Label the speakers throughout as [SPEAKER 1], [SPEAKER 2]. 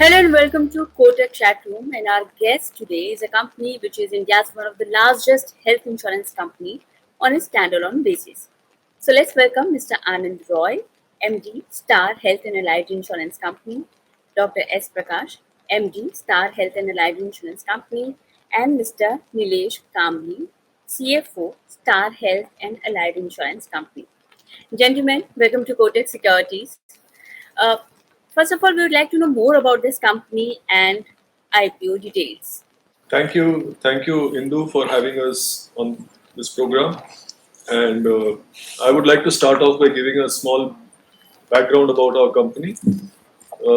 [SPEAKER 1] Hello and welcome to Kotak Chat Room. And our guest today is a company which is India's one of the largest health insurance company on a standalone basis. So let's welcome Mr. Anand Roy, MD, Star Health and Allied Insurance Company, Dr. S. Prakash, MD, Star Health and Allied Insurance Company, and Mr. Nilesh Kambli, CFO, Star Health and Allied Insurance Company. Gentlemen, welcome to Kotak Securities. Uh, First of all, we would like to know more about this company and IPO details.
[SPEAKER 2] Thank you, Indu, for having us on this program. And I would like to start off by giving a small background about our company.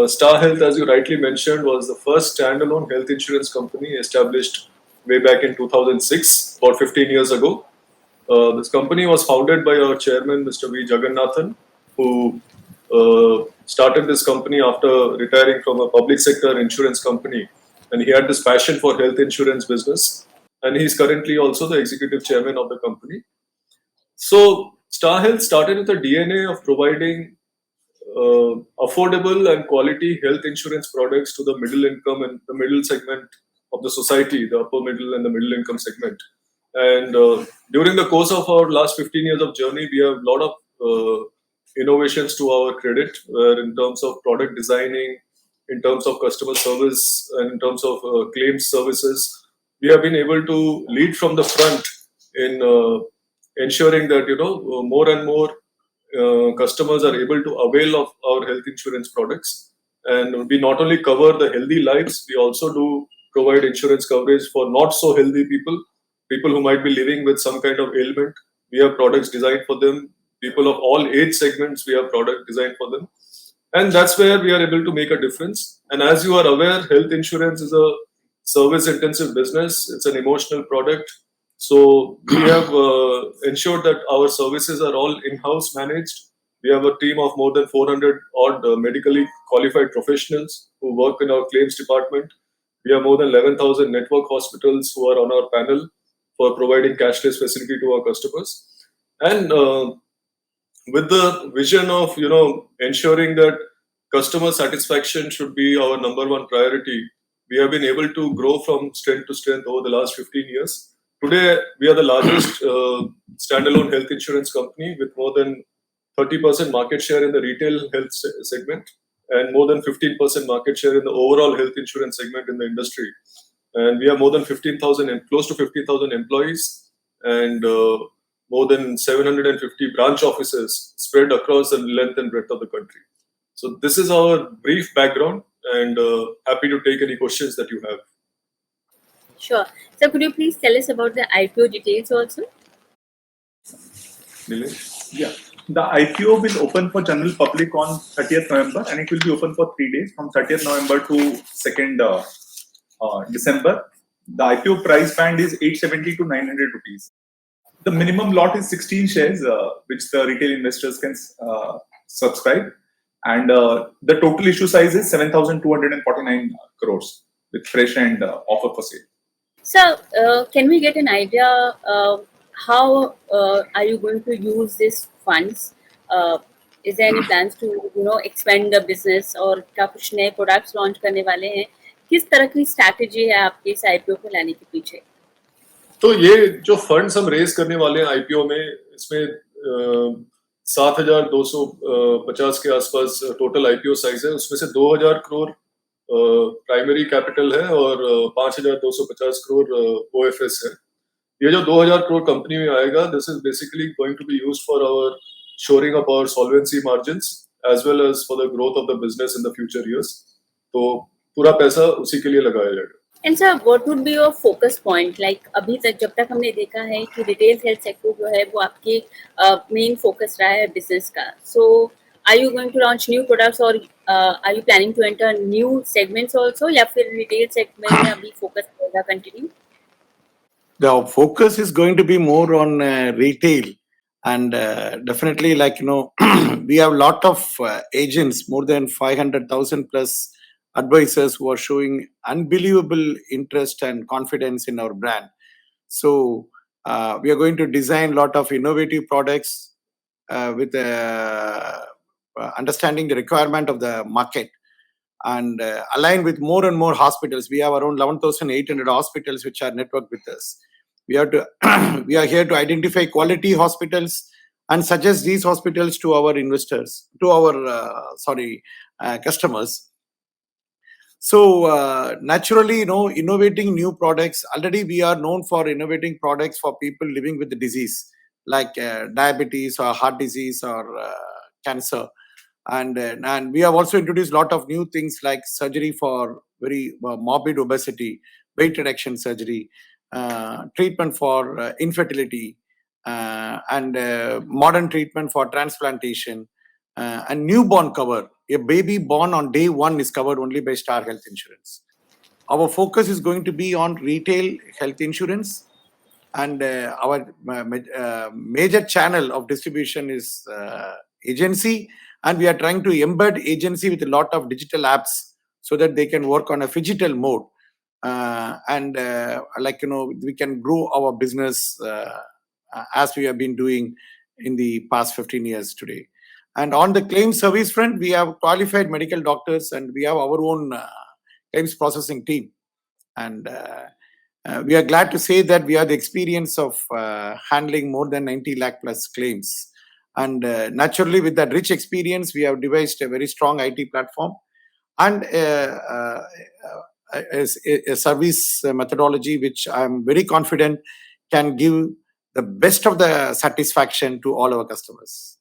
[SPEAKER 2] Star Health, as you rightly mentioned, was the first standalone health insurance company established way back in 2006, about 15 years ago. This company was founded by our chairman, Mr. V. Jagannathan, who started this company after retiring from a public sector insurance company. And he had this passion for health insurance business. And he's currently also the executive chairman of the company. So, Star Health started with a DNA of providing affordable and quality health insurance products to the middle income and the middle segment of the society, the upper middle and the middle income segment. And during the course of our last 15 years of journey, we have a lot of innovations to our credit, where in terms of product designing, in terms of customer service, and in terms of claims services, we have been able to lead from the front in ensuring that more and more customers are able to avail of our health insurance products. And we not only cover the healthy lives, we also do provide insurance coverage for not so healthy people who might be living with some kind of ailment. We have products designed for them. People of all age segments, we have product designed for them. And that's where we are able to make a difference. And as you are aware, health insurance is a service intensive business. It's an emotional product. So we have ensured that our services are all in-house managed. We have a team of more than 400 odd medically qualified professionals who work in our claims department. We have more than 11,000 network hospitals who are on our panel for providing cashless facility to our customers. And with the vision of ensuring that customer satisfaction should be our number one priority, we have been able to grow from strength to strength over the last 15 years. Today, we are the largest standalone health insurance company with more than 30% market share in the retail health segment and more than 15% market share in the overall health insurance segment in the industry. And we have more than 15,000 and close to 15,000 employees and more than 750 branch offices spread across the length and breadth of the country. So this is our brief background, and happy to take any questions that you have.
[SPEAKER 1] Sure. So could you please tell us about the IPO details also?
[SPEAKER 2] Nilesh?
[SPEAKER 3] Yeah. The IPO will open for general public on 30th November and it will be open for 3 days from 30th November to 2nd December. The IPO price band is 870 to 900 rupees. The minimum lot is 16 shares which the retail investors can subscribe. And the total issue size is 7,249 crores with fresh and offer for sale.
[SPEAKER 1] So can we get an idea how are you going to use these funds? Is there any plans to expand the business और क्या कुछ नए products launch करने वाले हैं? किस तरह की strategy है आपकी इस IPO को लाने के पीछे?
[SPEAKER 2] तो ये जो फंड्स हम रेज करने वाले हैं आईपीओ में, इसमें 7,250 के आसपास टोटल आईपीओ साइज है. उसमें से 2,000 करोड़ प्राइमरी कैपिटल है और 5,250 करोड़ ओएफएस है. ये जो 2,000 करोड़ कंपनी में आएगा, this is basically going to be used for our shoring up our solvency margins as well as for the growth of the business in the future years. तो पूरा पैसा उसी के लिए लगाया जाएगा.
[SPEAKER 1] And sir, what would be your focus point? Like अभी तक जब तक हमने देखा है कि रिटेल हेल्थ सेक्टर जो है वो आपकी मेन फोकस रहा है बिजनेस का. So are you going to launch new products or are you planning to enter new segments also या फिर रिटेल सेगमेंट में अभी फोकस रहेगा continue?
[SPEAKER 4] The focus is going to be more on retail. And definitely, we have a lot of agents, more than 500,000 plus advisors who are showing unbelievable interest and confidence in our brand. So we are going to design a lot of innovative products with understanding the requirement of the market. and align with more and more hospitals. We have around 11,800 hospitals which are networked with us. We are to we are here to identify quality hospitals and suggest these hospitals to our investors, to our customers. So naturally, innovating new products. Already, we are known for innovating products for people living with the disease like diabetes or heart disease or cancer, and we have also introduced a lot of new things like surgery for very morbid obesity, weight reduction surgery, treatment for infertility, and modern treatment for transplantation, and newborn cover. A baby born on day one is covered only by Star Health Insurance. Our focus is going to be on retail health insurance, and our major channel of distribution is agency, and we are trying to embed agency with a lot of digital apps so that they can work on a phygital mode, and we can grow our business as we have been doing in the past 15 years today. And on the claim service front, we have qualified medical doctors and we have our own claims processing team. And we are glad to say that we have the experience of handling more than 90 lakh plus claims. And naturally, with that rich experience, we have devised a very strong IT platform and a service methodology, which I'm very confident can give the best of the satisfaction to all our customers.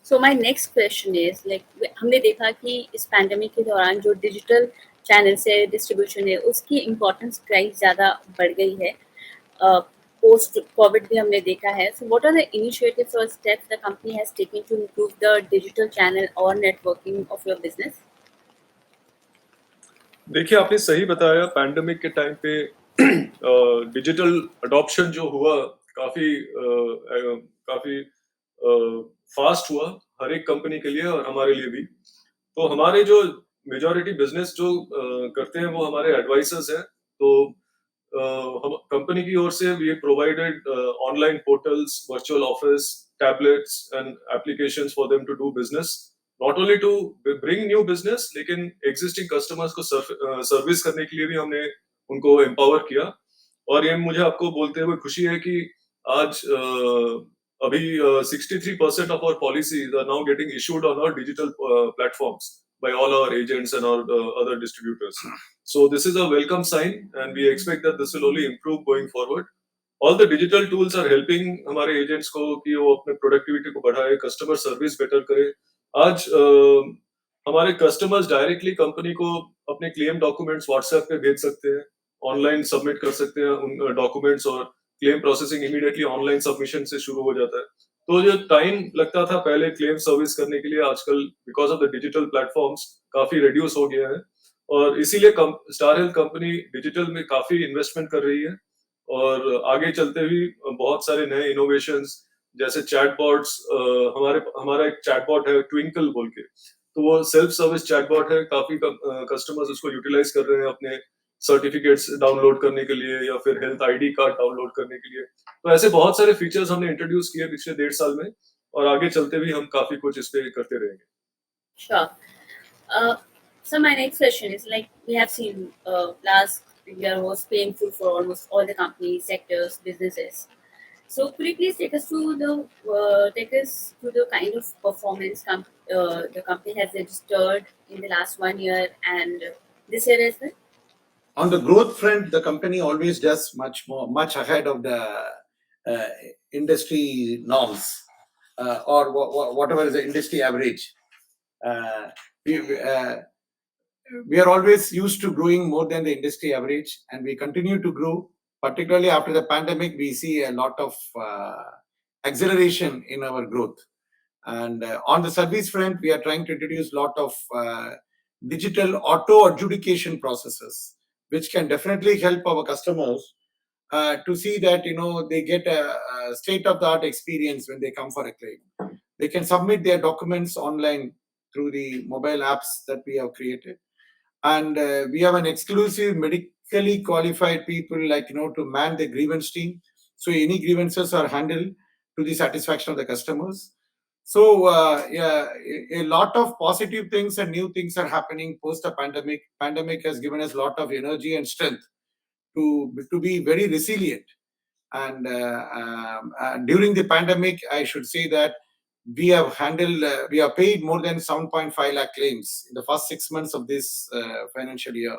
[SPEAKER 1] So my next question is like हमने देखा कि इस pandemic के दौरान जो digital channel से distribution है उसकी इम्पोर्टेंस प्राइस ज़्यादा बढ़ गई है. पोस्ट कोविड भी हमने देखा है. So what are the initiatives or steps the company has taken to improve the digital channel or networking of your business?
[SPEAKER 2] देखिए, आपने सही बताया. पैंडेमिक के टाइम पे डिजिटल अडॉप्शन जो हुआ काफी फास्ट हुआ हर एक कंपनी के लिए और हमारे लिए भी. तो हमारे जो मेजॉरिटी बिजनेस जो करते हैं वो हमारे एडवाइजर्स हैं. तो हम कंपनी की ओर से we provided online portals, virtual office, tablets and applications for them to do business. Not only to bring new business, लेकिन एग्जिस्टिंग कस्टमर्स को सर्विस करने के लिए भी हमने उनको एम्पावर किया. और ये मुझे आपको बोलते हुए खुशी है कि आज अभी 63% of our policies are now getting issued on our digital platforms by all our agents and our other distributors. So this is a welcome sign, and we expect that this will only improve going forward. All the digital tools are helping हमारे agents को कि वो अपने productivity को बढ़ाए, customer service better करे. आज हमारे customers directly company को अपने claim documents WhatsApp पे भेज सकते हैं, online submit कर सकते हैं उन documents, और claim processing immediately online submission से शुरू हो जाता है. तो जो टाइम लगता था पहले क्लेम सर्विस करने के लिए, आजकल because of the digital platforms काफी रिड्यूस हो गया है. और इसीलिए स्टार हेल्थ कंपनी डिजिटल में काफी इन्वेस्टमेंट कर रही है. और आगे चलते भी बहुत सारे नए इनोवेशंस जैसे चैटबॉट्स, हमारा एक चैटबॉट है ट्विंकल बोल के, तो वो सेल्फ सर्विस चैटबॉट है. काफी कस्टमर्स उसको यूटिलाइज कर रहे हैं अपने सर्टिफिकेट्स डाउनलोड करने के लिए या फिर हेल्थ आईडी कार्ड डाउनलोड करने के लिए. तो ऐसे बहुत सारे फीचर्स हमने इंट्रोड्यूस किए पिछले 1.5 साल में, और आगे चलते भी हम काफी कुछ इस पे करते रहेंगे.
[SPEAKER 1] Sure. So my next question is like we have seen last year was painful for almost all the companies, sectors, businesses. So could you please take us through the kind of performance the company has registered in the last 1 year and this year as well?
[SPEAKER 4] On the growth front, the company always does much ahead of the industry norms, or whatever is the industry average. We are always used to growing more than the industry average, and we continue to grow. Particularly after the pandemic, we see a lot of acceleration in our growth. And on the service front, we are trying to introduce a lot of digital auto adjudication processes, which can definitely help our customers to see that they get a state-of-the-art experience when they come for a claim. They can submit their documents online through the mobile apps that we have created, and we have an exclusive medically qualified people to man the grievance team. So any grievances are handled to the satisfaction of the customers. So yeah, a lot of positive things and new things are happening post the pandemic. Pandemic has given us a lot of energy and strength to be very resilient. And during the pandemic, I should say that we have paid more than 7.5 lakh claims in the first 6 months of this financial year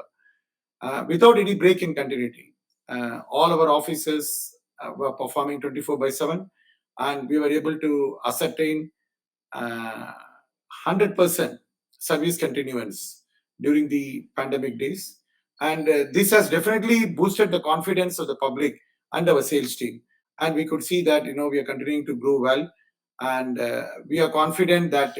[SPEAKER 4] without any break in continuity. All our offices were performing 24 by 7, and we were able to ascertain 100% service continuance during the pandemic days. And this has definitely boosted the confidence of the public and our sales team. And we could see that, we are continuing to grow well. And we are confident that,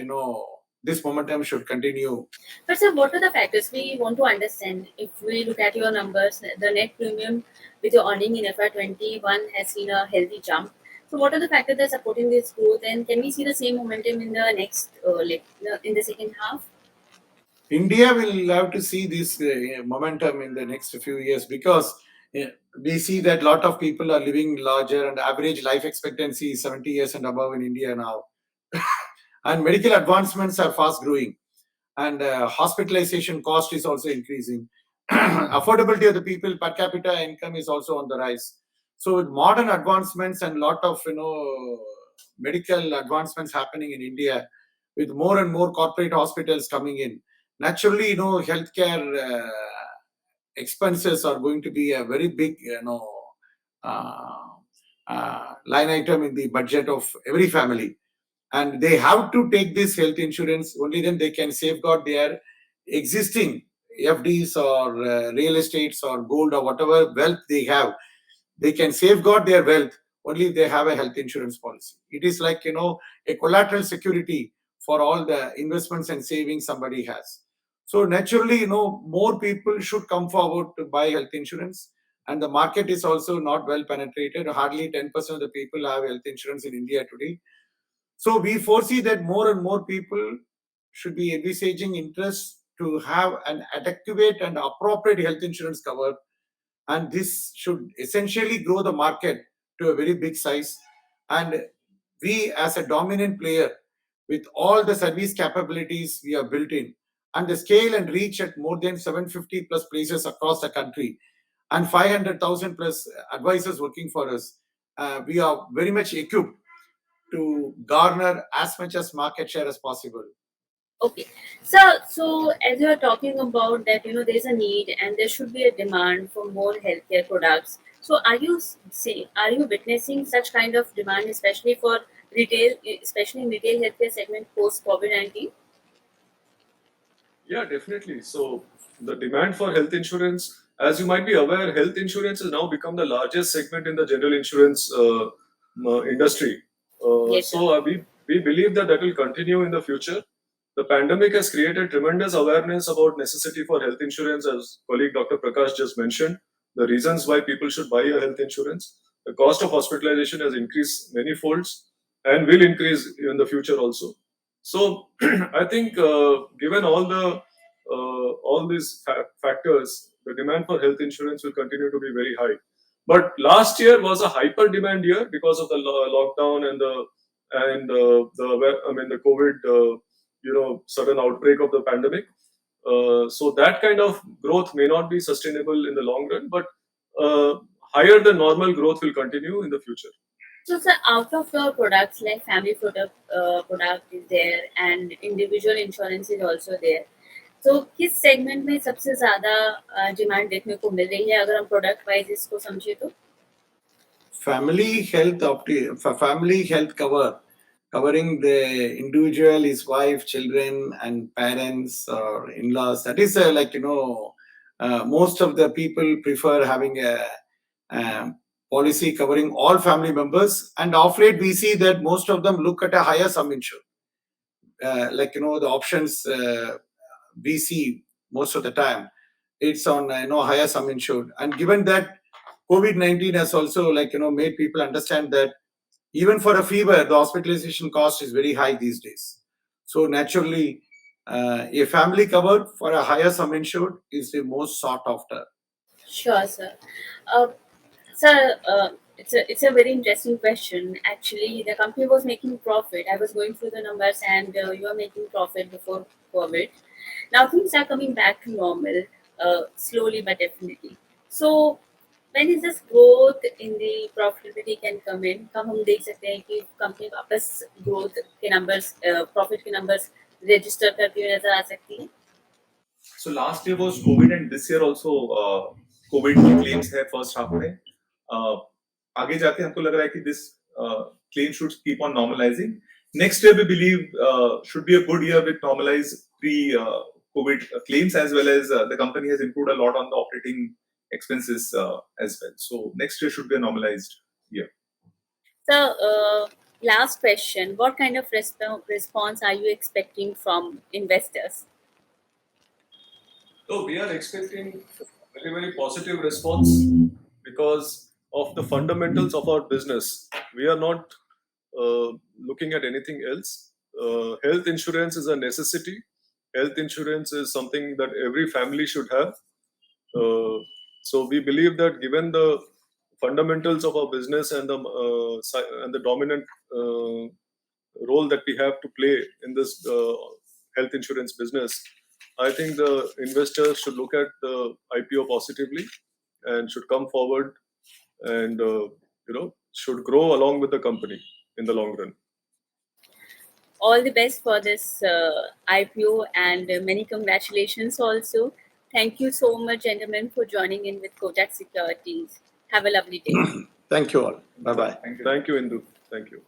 [SPEAKER 4] this momentum should continue.
[SPEAKER 1] But sir, what are the factors we want to understand? If we look at your numbers, the net premium with your earning in FY21 has seen a healthy jump. So what are the factors that are supporting this growth, and can we see the same momentum in the next, in the second half?
[SPEAKER 4] India will have to see this momentum in the next few years because uh, we see that a lot of people are living larger and average life expectancy is 70 years and above in India now. And medical advancements are fast growing, and hospitalization cost is also increasing. Affordability of the people per capita income is also on the rise. So with modern advancements and lot of medical advancements happening in India, with more and more corporate hospitals coming in, naturally healthcare expenses are going to be a very big uh, line item in the budget of every family, and they have to take this health insurance. Only then they can safeguard their existing FDs or real estates or gold or whatever wealth they have. They can safeguard their wealth only if they have a health insurance policy. It is like a collateral security for all the investments and savings somebody has. So naturally, more people should come forward to buy health insurance, and the market is also not well penetrated. Hardly 10% of the people have health insurance in India today. So we foresee that more and more people should be envisaging interest to have an adequate and appropriate health insurance cover, and this should essentially grow the market to a very big size. And we, as a dominant player, with all the service capabilities we have built in, and the scale and reach at more than 750 plus places across the country, and 500,000 plus advisors working for us, we are very much equipped to garner as much as market share as possible.
[SPEAKER 1] Okay, so as you are talking about that, there's a need and there should be a demand for more healthcare products. So are you witnessing such kind of demand, especially for retail, especially in retail healthcare segment post COVID-19?
[SPEAKER 2] Yeah, definitely. So the demand for health insurance, as you might be aware, health insurance has now become the largest segment in the general insurance industry.
[SPEAKER 1] Yes, sir.
[SPEAKER 2] We believe that will continue in the future. The pandemic has created tremendous awareness about necessity for health insurance, as colleague Dr. Prakash just mentioned. The reasons why people should buy a health insurance. The cost of hospitalization has increased many folds and will increase in the future also. So I think given all these factors, the demand for health insurance will continue to be very high. But last year was a hyper demand year because of the lockdown and the COVID sudden outbreak of the pandemic. So that kind of growth may not be sustainable in the long run, but higher than normal growth will continue in the future.
[SPEAKER 1] So, sir, out of your products like family product is there and individual insurance is also there. तो किस segment में सबसे ज्यादा demand देखने को मिल रही है अगर हम प्रोडक्ट वाइज इसको समझे तो?
[SPEAKER 4] Family health cover, covering the individual, his wife, children, and parents or in-laws. That is most of the people prefer having a policy covering all family members. And of late, we see that most of them look at a higher sum insured. The options we see most of the time, it's on higher sum insured. And given that COVID-19 has also made people understand that even for a fever, the hospitalization cost is very high these days. So naturally, a family covered for a higher sum insured is the most sought after.
[SPEAKER 1] Sure, sir. Uh, sir, It's a very interesting question. Actually, the company was making profit. I was going through the numbers, and you are making profit before COVID. Now things are coming back to normal, slowly but definitely. So when is this growth in the profitability can come in? कब हम देख सकते हैं कि company वापस growth के numbers, profit के numbers register करती हुई नजर आ सकती है?
[SPEAKER 3] So last year was COVID and this year also COVID के claims है first half में. आगे जाके हमको लग रहा है कि this claim should keep on normalizing. Next year we believe should be a good year with normalized pre-COVID claims, as well as the company has improved a lot on the operating expenses as well. So next year should be a normalized year.
[SPEAKER 1] So, last question: what kind of response are you expecting from investors?
[SPEAKER 2] So we are expecting very positive response because of the fundamentals of our business. We are not looking at anything else. Health insurance is a necessity. Health insurance is something that every family should have. So we believe that given the fundamentals of our business and the dominant role that we have to play in this health insurance business, I think the investors should look at the IPO positively and should come forward and should grow along with the company in the long run.
[SPEAKER 1] All the best for this IPO, and many congratulations also. Thank you so much, gentlemen, for joining in with Kotak Securities. Have a lovely day.
[SPEAKER 4] Thank you all. Bye bye.
[SPEAKER 3] Thank you.
[SPEAKER 2] Thank you, Indu. Thank you.